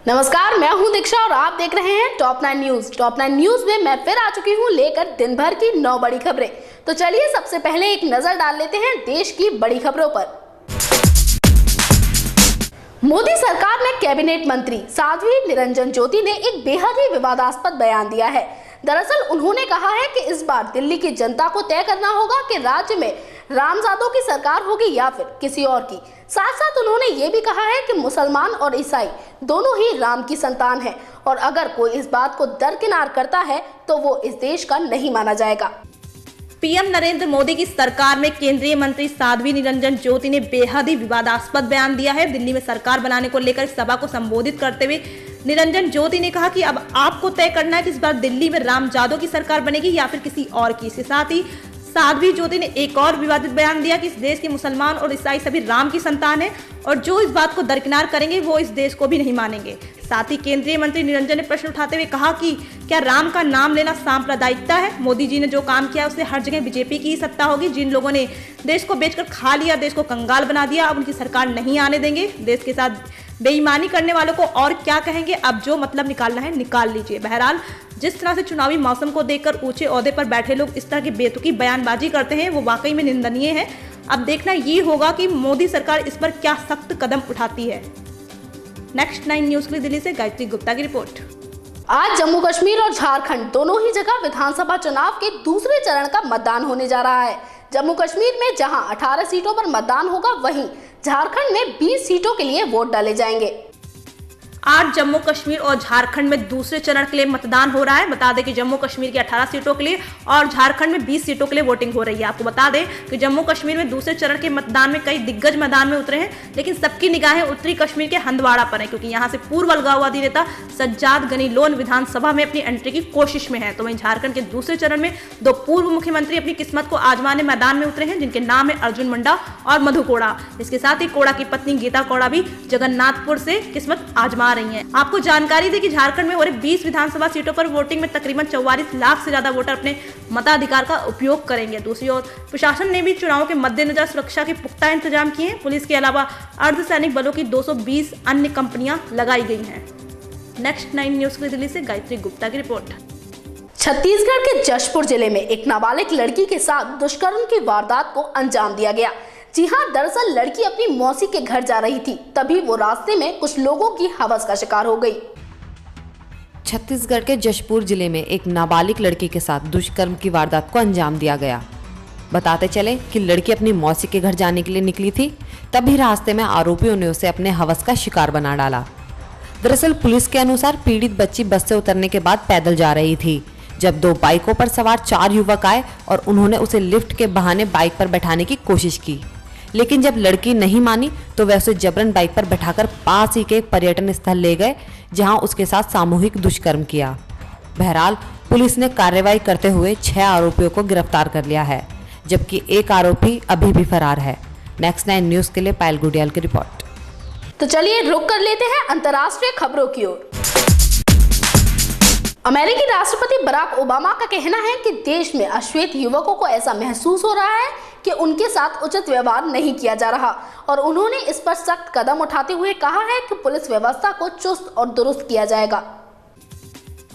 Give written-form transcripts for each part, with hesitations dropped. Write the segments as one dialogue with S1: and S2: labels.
S1: नमस्कार, मैं हूं दीक्षा और आप देख रहे हैं टॉप 9 न्यूज। टॉप 9 न्यूज में मैं फिर आ चुकी हूं लेकर दिन भर की 9 बड़ी खबरें। तो चलिए सबसे पहले एक नजर डाल लेते हैं देश की बड़ी खबरों पर। मोदी सरकार में कैबिनेट मंत्री साध्वी निरंजन ज्योति ने एक बेहद ही विवादास्पद बयान दिया है। दरअसल उन्होंने कहा है कि इस बार दिल्ली की जनता को तय करना होगा कि राज्य में रामजादों की सरकार होगी या फिर किसी और की। साथ साथ उन्होंने ये भी कहा है कि मुसलमान और ईसाई दोनों ही राम की संतान हैं और अगर कोई इस बात को दरकिनार करता है तो वो इस देश का नहीं माना जाएगा।
S2: पीएम नरेंद्र मोदी की सरकार में केंद्रीय मंत्री साध्वी निरंजन ज्योति ने बेहद ही विवादास्पद बयान दिया है। दिल्ली में सरकार बनाने को लेकर सभा को संबोधित करते हुए निरंजन ज्योति ने कहा कि अब आपको तय करना है कि इस बार दिल्ली में रामजादों की सरकार बनेगी या फिर किसी और की। इसके साथ ही साध्वी ज्योति ने एक और विवादित बयान दिया कि इस देश के मुसलमान और ईसाई सभी राम की संतान है और जो इस बात को दरकिनार करेंगे वो इस देश को भी नहीं मानेंगे। साथ ही केंद्रीय मंत्री निरंजन ने प्रश्न उठाते हुए कहा कि क्या राम का नाम लेना सांप्रदायिकता है? मोदी जी ने जो काम किया उससे हर जगह बीजेपी की ही सत्ता होगी। जिन लोगों ने देश को बेचकर खा लिया, देश को कंगाल बना दिया, अब उनकी सरकार नहीं आने देंगे। देश के साथ बेईमानी करने वालों को और क्या कहेंगे, अब जो मतलब निकालना है निकाल लीजिए। बहरहाल जिस तरह से चुनावी मौसम को देखकर ऊंचे ओहदे पर बैठे लोग इस तरह की बेतुकी बयानबाजी करते हैं वो वाकई में निंदनीय है। अब देखना ये होगा कि मोदी सरकार इस पर क्या सख्त कदम उठाती है। नेक्स्ट 9 न्यूज के लिए दिल्ली से गायत्री गुप्ता की रिपोर्ट।
S1: आज जम्मू कश्मीर और झारखंड दोनों ही जगह विधानसभा चुनाव के दूसरे चरण का मतदान होने जा रहा है। जम्मू कश्मीर में जहां 18 सीटों पर मतदान होगा, वहीं झारखंड में 20 सीटों के लिए वोट डाले जाएंगे।
S2: आज जम्मू कश्मीर और झारखंड में दूसरे चरण के लिए मतदान हो रहा है। बता दें कि जम्मू कश्मीर की 18 सीटों के लिए और झारखंड में 20 सीटों के लिए वोटिंग हो रही है। आपको बता दें कि जम्मू कश्मीर में दूसरे चरण के मतदान में कई दिग्गज मैदान में उतरे हैं, लेकिन सबकी निगाहें उत्तरी कश्मीर के हंदवाड़ा पर है क्योंकि यहाँ से पूर्व अलगाववादी नेता सज्जाद गनी लोन विधानसभा में अपनी एंट्री की कोशिश में है। तो वहीं झारखंड के दूसरे चरण में 2 पूर्व मुख्यमंत्री अपनी किस्मत को आजमाने मैदान में उतरे हैं, जिनके नाम है अर्जुन मुंडा और मधु कोड़ा। इसके साथ ही कोड़ा की पत्नी गीता कोड़ा भी जगन्नाथपुर से किस्मत आजमा रही है। आपको जानकारी दी कि झारखंड में हो रही 20 विधानसभा सीटों पर वोटिंग में तकरीबन 44 लाख से ज्यादा वोटर अपने मताधिकार का उपयोग करेंगे। दूसरी ओर प्रशासन ने भी चुनावों के मद्देनजर सुरक्षा के पुख्ता इंतजाम किए हैं। पुलिस के अलावा अर्धसैनिक बलों की 220 अन्य कंपनियां लगाई गई हैं। नेक्स्ट 9 न्यूज के लिए दिल्ली से गायत्री गुप्ता की रिपोर्ट।
S1: छत्तीसगढ़ के जशपुर जिले में एक नाबालिग लड़की के साथ दुष्कर्म की वारदात को अंजाम दिया गया। जी हां, दरअसल लड़की अपनी मौसी के घर जा रही थी, तभी वो रास्ते में कुछ लोगों की हवस का शिकार हो गई।
S3: छत्तीसगढ़ के जशपुर जिले में एक नाबालिग लड़की के साथ दुष्कर्म की वारदात को अंजाम दिया गया। बताते चले कि लड़की अपनी मौसी के घर जाने के लिए निकली थी, तभी रास्ते में आरोपियों ने उसे अपने हवस का शिकार बना डाला। दरअसल पुलिस के अनुसार पीड़ित बच्ची बस से उतरने के बाद पैदल जा रही थी जब 2 बाइकों पर सवार 4 युवक आए और उन्होंने उसे लिफ्ट के बहाने बाइक पर बैठाने की कोशिश की, लेकिन जब लड़की नहीं मानी तो वह उसे जबरन बाइक पर बैठाकर पास ही के एक पर्यटन स्थल ले गए, जहां उसके साथ सामूहिक दुष्कर्म किया। बहरहाल पुलिस ने कार्रवाई करते हुए 6 आरोपियों को गिरफ्तार कर लिया है, जबकि एक आरोपी अभी भी फरार है। नेक्स्ट 9 न्यूज के लिए पायल गुडियाल की रिपोर्ट।
S1: तो चलिए रुक कर लेते हैं अंतर्राष्ट्रीय खबरों की ओर। अमेरिकी राष्ट्रपति बराक ओबामा का कहना है कि देश में अश्वेत युवकों को ऐसा महसूस हो रहा है कि उनके साथ उचित व्यवहार नहीं किया जा रहा और उन्होंने इस पर सख्त कदम उठाते हुए कहा है कि पुलिस व्यवस्था को चुस्त और दुरुस्त किया जाएगा।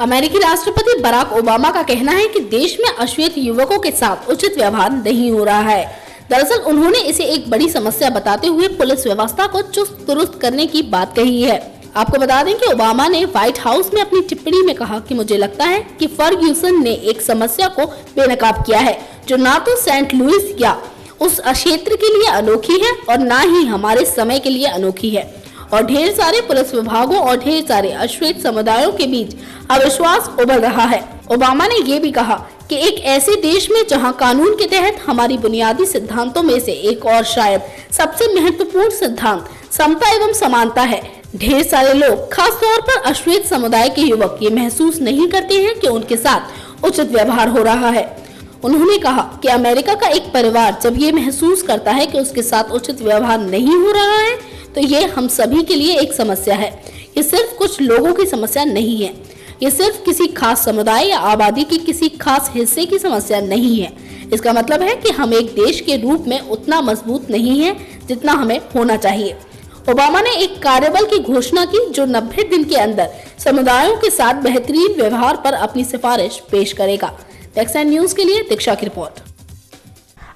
S1: अमेरिकी राष्ट्रपति बराक ओबामा का कहना है कि देश में अश्वेत युवकों के साथ उचित व्यवहार नहीं हो रहा है। दरअसल उन्होंने इसे एक बड़ी समस्या बताते हुए पुलिस व्यवस्था को चुस्त दुरुस्त करने की बात कही है। आपको बता दें कि ओबामा ने व्हाइट हाउस में अपनी टिप्पणी में कहा कि मुझे लगता है कि फर्ग्यूसन ने एक समस्या को बेनकाब किया है जो ना तो सेंट लुइस या उस क्षेत्र के लिए अनोखी है और ना ही हमारे समय के लिए अनोखी है और ढेर सारे पुलिस विभागों और ढेर सारे अश्वेत समुदायों के बीच अविश्वास उभर रहा है। ओबामा ने ये भी कहा कि एक ऐसे देश में जहां कानून के तहत हमारी बुनियादी सिद्धांतों में से एक और शायद सबसे महत्वपूर्ण सिद्धांत समता एवं समानता है, ढेर सारे लोग, खास तौर पर अश्वेत समुदाय के युवक, ये महसूस नहीं करते हैं कि उनके साथ उचित व्यवहार हो रहा है। उन्होंने कहा कि अमेरिका का एक परिवार जब ये महसूस करता है कि उसके साथ उचित व्यवहार नहीं हो रहा है तो ये हम सभी के लिए एक समस्या है। ये सिर्फ कुछ लोगों की समस्या नहीं है, ये सिर्फ किसी खास समुदाय या आबादी की किसी खास हिस्से की समस्या नहीं है। इसका मतलब है कि हम एक देश के रूप में उतना मजबूत नहीं है जितना हमें होना चाहिए। ओबामा ने एक कार्यबल की घोषणा की जो 90 दिन के अंदर समुदायों के साथ बेहतरीन व्यवहार पर अपनी सिफारिश पेश करेगा। टेक्साइन न्यूज के लिए दीक्षा की रिपोर्ट।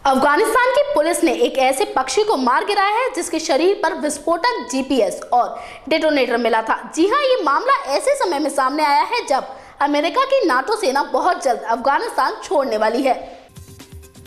S1: अफगानिस्तान की पुलिस ने एक ऐसे पक्षी को मार गिराया है जिसके शरीर पर विस्फोटक जीपीएस और डेटोनेटर मिला था। जी हां, ये मामला ऐसे समय में सामने आया है जब अमेरिका की नाटो सेना बहुत जल्द अफगानिस्तान छोड़ने वाली है।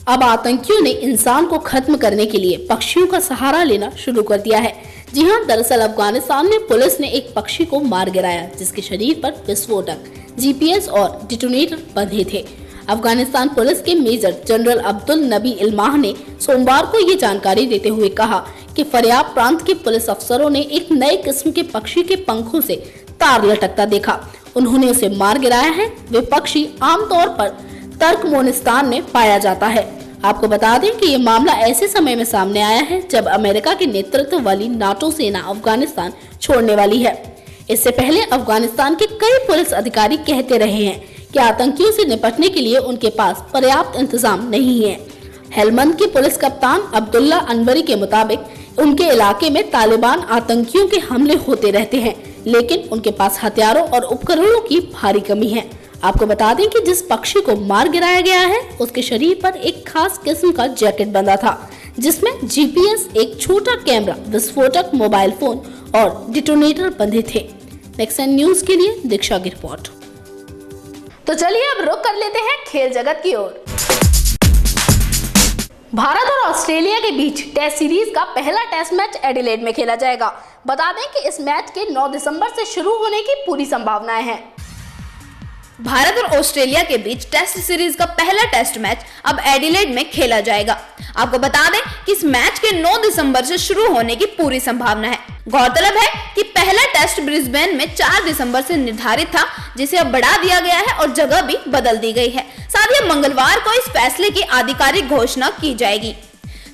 S1: अब आतंकियों ने इंसान को खत्म करने के लिए पक्षियों का सहारा लेना शुरू कर दिया है। जी हां, दरअसल अफगानिस्तान में पुलिस ने एक पक्षी को मार गिराया जिसके शरीर पर विस्फोटक, जीपीएस और डिटोनेटर बंधे थे। अफगानिस्तान पुलिस के मेजर जनरल अब्दुल नबी इल्माह ने सोमवार को ये जानकारी देते हुए कहा कि फरियाब प्रांत के पुलिस अफसरों ने एक नए किस्म के पक्षी के पंखों से तार लटकता देखा। उन्होंने उसे मार गिराया है। वे पक्षी आमतौर पर तुर्कमेनिस्तान में पाया जाता है। आपको बता दें कि ये मामला ऐसे समय में सामने आया है जब अमेरिका के नेतृत्व वाली नाटो सेना अफगानिस्तान छोड़ने वाली है। इससे पहले अफगानिस्तान के कई पुलिस अधिकारी कहते रहे हैं कि आतंकियों से निपटने के लिए उनके पास पर्याप्त इंतजाम नहीं है। हेलमंद के पुलिस कप्तान अब्दुल्ला अनवरी के मुताबिक उनके इलाके में तालिबान आतंकियों के हमले होते रहते हैं, लेकिन उनके पास हथियारों और उपकरणों की भारी कमी है। आपको बता दें कि जिस पक्षी को मार गिराया गया है उसके शरीर पर एक खास किस्म का जैकेट बंधा था जिसमें जीपीएस, एक छोटा कैमरा, विस्फोटक मोबाइल फोन और डिटोनेटर बंधे थे। टेक्साइन न्यूज के लिए दीक्षा की रिपोर्ट। तो चलिए अब रुख कर लेते हैं खेल जगत की ओर। भारत और ऑस्ट्रेलिया के बीच टेस्ट सीरीज का पहला टेस्ट मैच एडिलेड में खेला जाएगा। बता दें कि इस मैच के 9 दिसंबर से शुरू होने की पूरी संभावनाएं हैं।
S4: भारत और ऑस्ट्रेलिया के बीच टेस्ट सीरीज का पहला टेस्ट मैच अब एडिलेड में खेला जाएगा। आपको बता दें कि इस मैच के 9 दिसंबर से शुरू होने की पूरी संभावना है। गौरतलब है कि पहला टेस्ट ब्रिस्बेन में 4 दिसंबर से निर्धारित था, जिसे अब बढ़ा दिया गया है और जगह भी बदल दी गई है। साथ ही मंगलवार को इस फैसले की आधिकारिक घोषणा की जाएगी।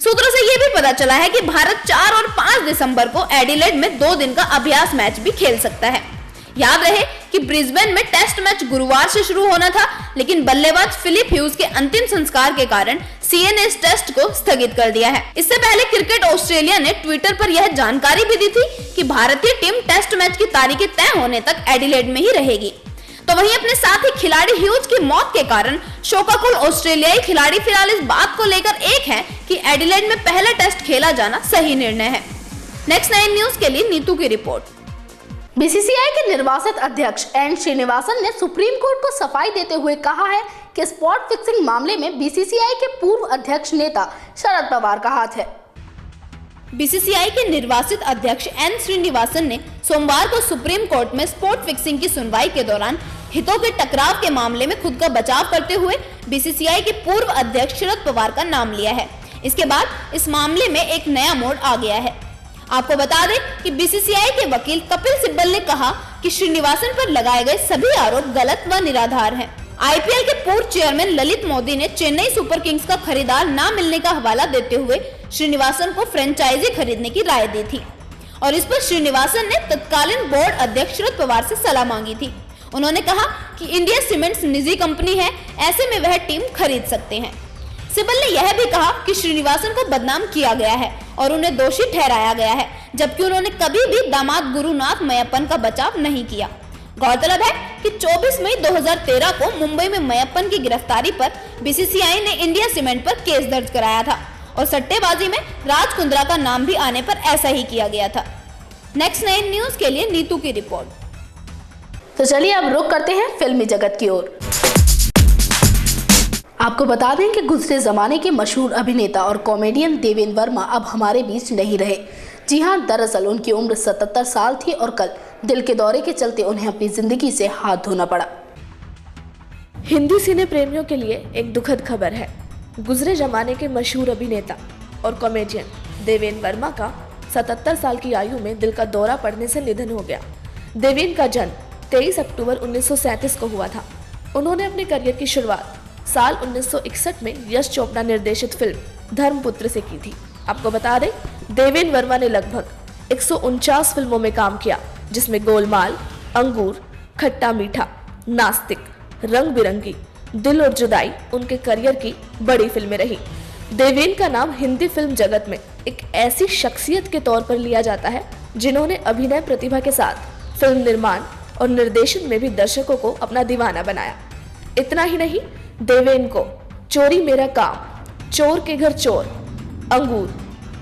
S4: सूत्रों से यह भी पता चला है कि भारत 4 और 5 दिसंबर को एडिलेड में 2 दिन का अभ्यास मैच भी खेल सकता है। याद रहे कि ब्रिस्बेन में टेस्ट मैच गुरुवार से शुरू होना था, लेकिन बल्लेबाज फिलिप ह्यूज के अंतिम संस्कार के कारण सीएनए इस टेस्ट को स्थगित कर दिया है। इससे पहले क्रिकेट ऑस्ट्रेलिया ने ट्विटर पर यह जानकारी भी दी थी कि भारतीय टीम टेस्ट मैच की तारीखें तय होने तक एडिलेड में ही रहेगी। तो वहीं अपने साथ ही खिलाड़ी ह्यूज की मौत के कारण शोकाकुल ऑस्ट्रेलियाई खिलाड़ी फिलहाल इस बात को लेकर एक है कि एडिलेड में पहला टेस्ट खेला जाना सही निर्णय है। नेक्स्ट 9 न्यूज के लिए नीतू की रिपोर्ट।
S1: बीसीसीआई के निर्वासित अध्यक्ष एन श्रीनिवासन ने सुप्रीम कोर्ट को सफाई देते हुए कहा है कि स्पॉट फिक्सिंग मामले में बीसीसीआई के पूर्व अध्यक्ष नेता शरद पवार का हाथ है।
S4: बीसीसीआई के निर्वासित अध्यक्ष एन श्रीनिवासन ने सोमवार को सुप्रीम कोर्ट में स्पॉट फिक्सिंग की सुनवाई के दौरान हितों के टकराव के मामले में खुद का बचाव करते हुए बीसीसीआई के पूर्व अध्यक्ष शरद पवार का नाम लिया है। इसके बाद इस मामले में एक नया मोड़ आ गया है। आपको बता दें कि बीसीसीआई के वकील कपिल सिब्बल ने कहा कि श्रीनिवासन पर लगाए गए सभी आरोप गलत व निराधार हैं। आईपीएल के पूर्व चेयरमैन ललित मोदी ने चेन्नई सुपर किंग्स का खरीदार न मिलने का हवाला देते हुए श्रीनिवासन को फ्रेंचाइजी खरीदने की राय दी थी और इस पर श्रीनिवासन ने तत्कालीन बोर्ड अध्यक्ष शरद पवार से सलाह मांगी थी। उन्होंने कहा कि इंडिया सीमेंट्स निजी कंपनी है, ऐसे में वह टीम खरीद सकते हैं। सिब्बल ने यह भी कहा कि श्रीनिवासन को बदनाम किया गया है और उन्हें दोषी ठहराया गया है, जबकि उन्होंने कभी भी दामाद गुरुनाथ मय्यप्पन का बचाव नहीं किया। गौरतलब है कि 24 मई 2013 को मुंबई में मय्यप्पन की गिरफ्तारी पर बीसीसीआई ने इंडिया सीमेंट पर केस दर्ज कराया था और सट्टेबाजी में राज कुंद्रा का नाम भी आने पर ऐसा ही किया गया था। नेक्स्ट 9 न्यूज के लिए नीतू की रिपोर्ट।
S1: तो चलिए अब रुख करते हैं फिल्मी जगत की ओर। आपको बता दें कि गुजरे जमाने के मशहूर अभिनेता और कॉमेडियन देवेंद्र वर्मा अब हमारे बीच नहीं रहे। जी हां, दरअसल उनकी उम्र 77 साल थी और कल दिल के दौरे के चलते उन्हें अपनी जिंदगी से हाथ धोना पड़ा।
S5: हिंदी सिने प्रेमियों के लिए एक दुखद खबर है। गुजरे जमाने के मशहूर अभिनेता और कॉमेडियन देवेंद्र वर्मा का 77 साल की आयु में दिल का दौरा पड़ने से निधन हो गया। देवेंद्र का जन्म 23 अक्टूबर 1937 को हुआ था। उन्होंने अपने करियर की शुरुआत साल 1961 में यश चोपड़ा निर्देशित फिल्म धर्मपुत्र से की थी। आपको बता दें, देवेंद्र वर्मा ने लगभग 149 फिल्मों में काम किया, जिसमें गोलमाल, अंगूर, खट्टा मीठा, नास्तिक, रंग बिरंगी, दिल और जुदाई उनके करियर की बड़ी फिल्में रही। देवेंद्र का नाम हिंदी फिल्म जगत में एक ऐसी शख्सियत के तौर पर लिया जाता है जिन्होंने अभिनय प्रतिभा के साथ फिल्म निर्माण और निर्देशन में भी दर्शकों को अपना दीवाना बनाया। इतना ही नहीं, देवेन को चोरी मेरा काम, चोर के घर चोर, अंगूर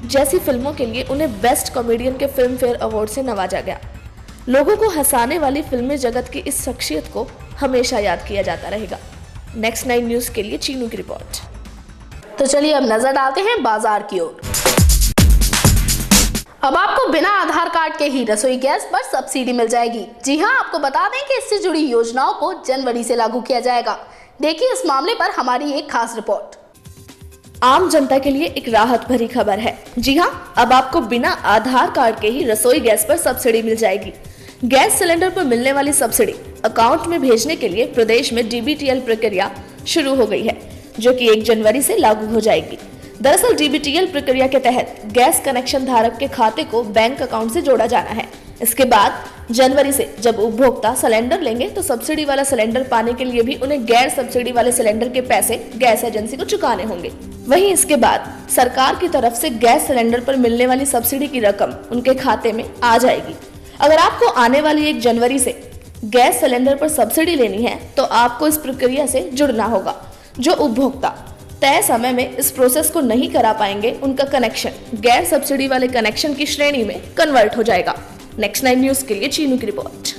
S5: जैसी फिल्मों के लिए उन्हें बेस्ट कॉमेडियन के फिल्म फेयर अवार्ड से नवाजा गया। लोगों को हंसाने वाली फिल्मी जगत की इस शख्सियत को हमेशा याद किया जाता रहेगा। नेक्स्ट 9 न्यूज के लिए चीनू की रिपोर्ट।
S1: तो चलिए अब नजर डालते हैं बाजार की ओर। अब आपको बिना आधार कार्ड के ही रसोई गैस पर सब्सिडी मिल जाएगी। जी हां, आपको बता दें कि इससे जुड़ी योजनाओं को जनवरी से लागू किया जाएगा। देखिए इस मामले पर हमारी एक खास रिपोर्ट।
S5: आम जनता के लिए एक राहत भरी खबर है। जी हां, अब आपको बिना आधार कार्ड के ही रसोई गैस पर सब्सिडी मिल जाएगी। गैस सिलेंडर पर मिलने वाली सब्सिडी अकाउंट में भेजने के लिए प्रदेश में DBTL प्रक्रिया शुरू हो गई है, जो कि 1 जनवरी से लागू हो जाएगी। दरअसल DBTL प्रक्रिया के तहत गैस कनेक्शन धारक के खाते को बैंक अकाउंट से जोड़ा जाना है। इसके बाद जनवरी से जब उपभोक्ता सिलेंडर लेंगे तो सब्सिडी वाला सिलेंडर पाने के लिए भी उन्हें गैर सब्सिडी वाले सिलेंडर के पैसे गैस एजेंसी को चुकाने होंगे। वहीं इसके बाद सरकार की तरफ से गैस सिलेंडर पर मिलने वाली सब्सिडी की रकम उनके खाते में आ जाएगी। अगर आपको आने वाली 1 जनवरी से गैस सिलेंडर पर सब्सिडी लेनी है तो आपको इस प्रक्रिया से जुड़ना होगा। जो उपभोक्ता तय समय में इस प्रोसेस को नहीं करा पाएंगे, उनका कनेक्शन गैर सब्सिडी वाले कनेक्शन की श्रेणी में कन्वर्ट हो जाएगा। नेक्स्ट 9 न्यूज के लिए चीनू की रिपोर्ट।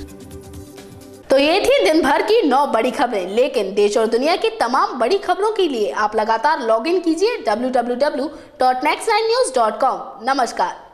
S1: तो ये थी दिन भर की 9 बड़ी खबरें, लेकिन देश और दुनिया की तमाम बड़ी खबरों के लिए आप लगातार लॉग इन कीजिए www.next9news.com। नमस्कार।